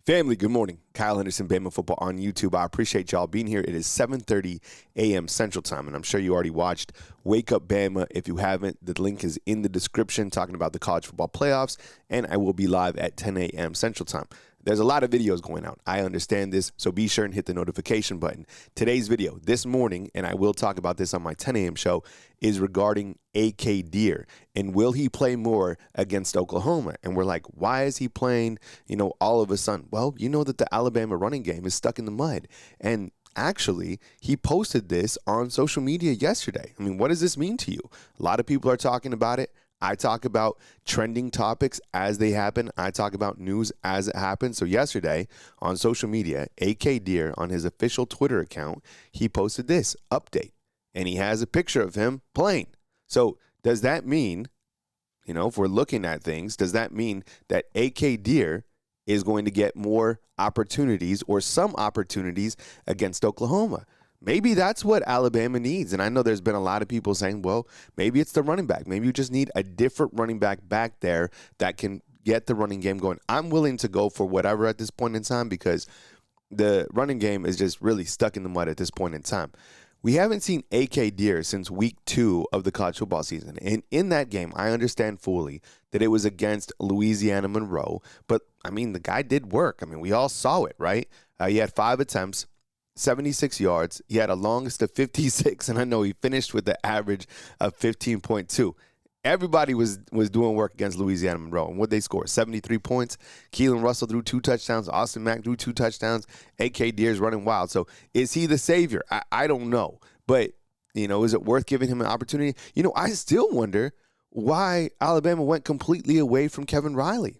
Family, good morning. Kyle Henderson, Bama Football on YouTube. I appreciate y'all being here. It is 7:30 a.m. Central Time, and I'm sure you already watched Wake Up Bama. If you haven't, the link is in the description talking about the college football playoffs, and I will be live at 10 a.m. Central Time. There's a lot of videos going out. I understand this, so be sure and hit the notification button. Today's video, this morning, and I will talk about this on my 10 a.m. show, is regarding A.K. Deer. And will he play more against Oklahoma? And we're like, why is he playing, all of a sudden? Well, you know that the Alabama running game is stuck in the mud. And actually, he posted this on social media yesterday. I mean, what does this mean to you? A lot of people are talking about it. I talk about trending topics as they happen. I talk about news as it happens. So yesterday on social media, A.K. Deer on his official Twitter account, he posted this update. And he has a picture of him playing. So does that mean, if we're looking at things, does that mean that A.K. Deer is going to get more opportunities or some opportunities against Oklahoma? Maybe that's what Alabama needs. And I know there's been a lot of people saying, well, maybe it's the running back. Maybe you just need a different running back there that can get the running game going. I'm willing to go for whatever at this point in time because the running game is just really stuck in the mud at this point in time. We haven't seen A.K. Deer since week 2 of the college football season. And in that game, I understand fully that it was against Louisiana Monroe. But, the guy did work. We all saw it, right? He had 5 attempts, 76 yards. He had a longest of 56, and I know he finished with the average of 15.2. Everybody was doing work against Louisiana Monroe. And what they scored? 73 points. Keelan Russell threw 2 touchdowns. Austin Mack threw 2 touchdowns. A.K. Deer's running wild. So is he the savior? I don't know. But, is it worth giving him an opportunity? I still wonder why Alabama went completely away from Kevin Riley.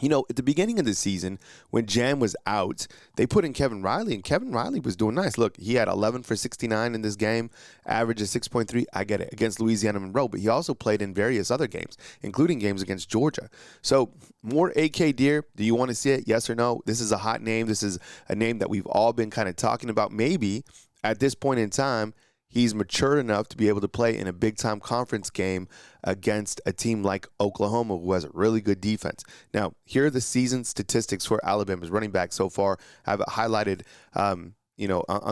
At the beginning of the season, when Jam was out, they put in Kevin Riley, and Kevin Riley was doing nice. Look, he had 11 for 69 in this game, average of 6.3. I get it, against Louisiana Monroe, but he also played in various other games, including games against Georgia. So, more A.K. Deer, do you want to see it? Yes or no? This is a hot name. This is a name that we've all been kind of talking about. Maybe at this point in time, he's matured enough to be able to play in a big-time conference game against a team like Oklahoma, who has a really good defense. Now, here are the season statistics for Alabama's running back so far. I have it highlighted, on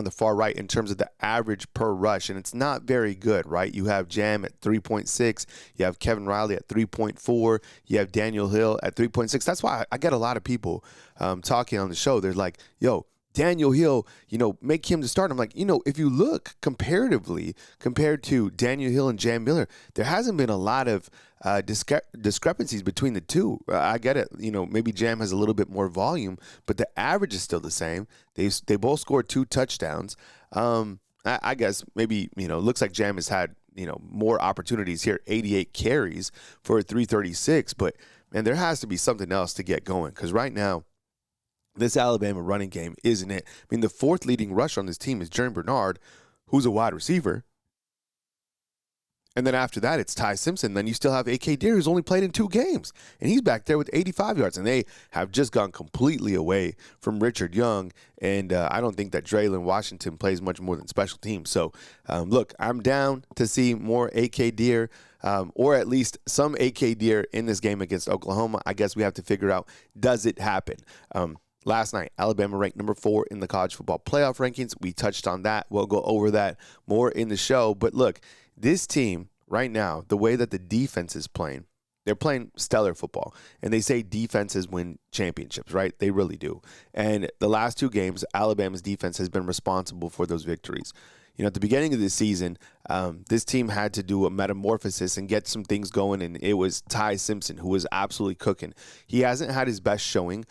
the far right in terms of the average per rush, and it's not very good, right? You have Jam at 3.6. You have Kevin Riley at 3.4. You have Daniel Hill at 3.6. That's why I get a lot of people talking on the show. They're like, yo, Daniel Hill, make him the starter. I'm like, if you look comparatively compared to Daniel Hill and Jam Miller, there hasn't been a lot of discrepancies between the two. I get it. Maybe Jam has a little bit more volume, but the average is still the same. They both scored 2 touchdowns. I guess maybe, looks like Jam has had, more opportunities here, 88 carries for 336. But, man, there has to be something else to get going because right now, this Alabama running game isn't it. The 4th leading rusher on this team is Jeremy Bernard, who's a wide receiver. And then after that, it's Ty Simpson. Then you still have A.K. Deer, who's only played in 2 games. And he's back there with 85 yards. And they have just gone completely away from Richard Young. And I don't think that Draylon Washington plays much more than special teams. So, look, I'm down to see more A.K. Deer, or at least some A.K. Deer in this game against Oklahoma. I guess we have to figure out, does it happen? Last night, Alabama ranked number 4 in the college football playoff rankings. We touched on that. We'll go over that more in the show. But look, this team right now, the way that the defense is playing, they're playing stellar football. And they say defenses win championships, right? They really do. And the last 2 games, Alabama's defense has been responsible for those victories. At the beginning of the season, this team had to do a metamorphosis and get some things going, and it was Ty Simpson who was absolutely cooking. He hasn't had his best showing,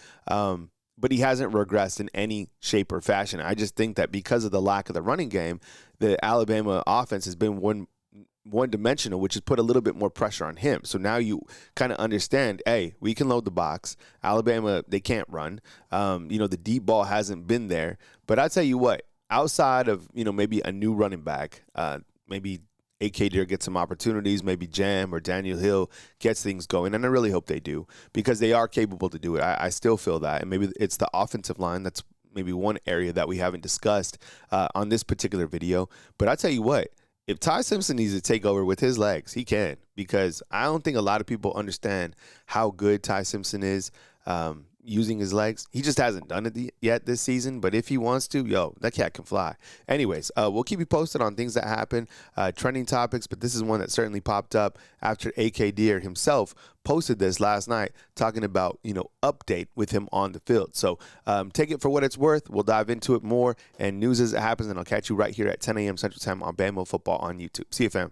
but he hasn't regressed in any shape or fashion. I just think that because of the lack of the running game, the Alabama offense has been one-dimensional, which has put a little bit more pressure on him. So now you kind of understand, hey, we can load the box. Alabama, they can't run. The deep ball hasn't been there. But I tell you what, outside of, maybe a new running back, maybe A.K. Deer gets some opportunities, maybe Jam or Daniel Hill gets things going, and I really hope they do because they are capable to do it. I still feel that, and maybe it's the offensive line that's maybe one area that we haven't discussed on this particular video. But I tell you what, if Ty Simpson needs to take over with his legs, he can, because I don't think a lot of people understand how good Ty Simpson is. using his legs. He just hasn't done it yet this season, but if he wants to, yo, that cat can fly. Anyways, we'll keep you posted on things that happen, trending topics, but this is one that certainly popped up after AK Deer himself posted this last night talking about, update with him on the field. So take it for what it's worth. We'll dive into it more and news as it happens, and I'll catch you right here at 10 a.m. Central Time on Bama Football on YouTube. See you, fam.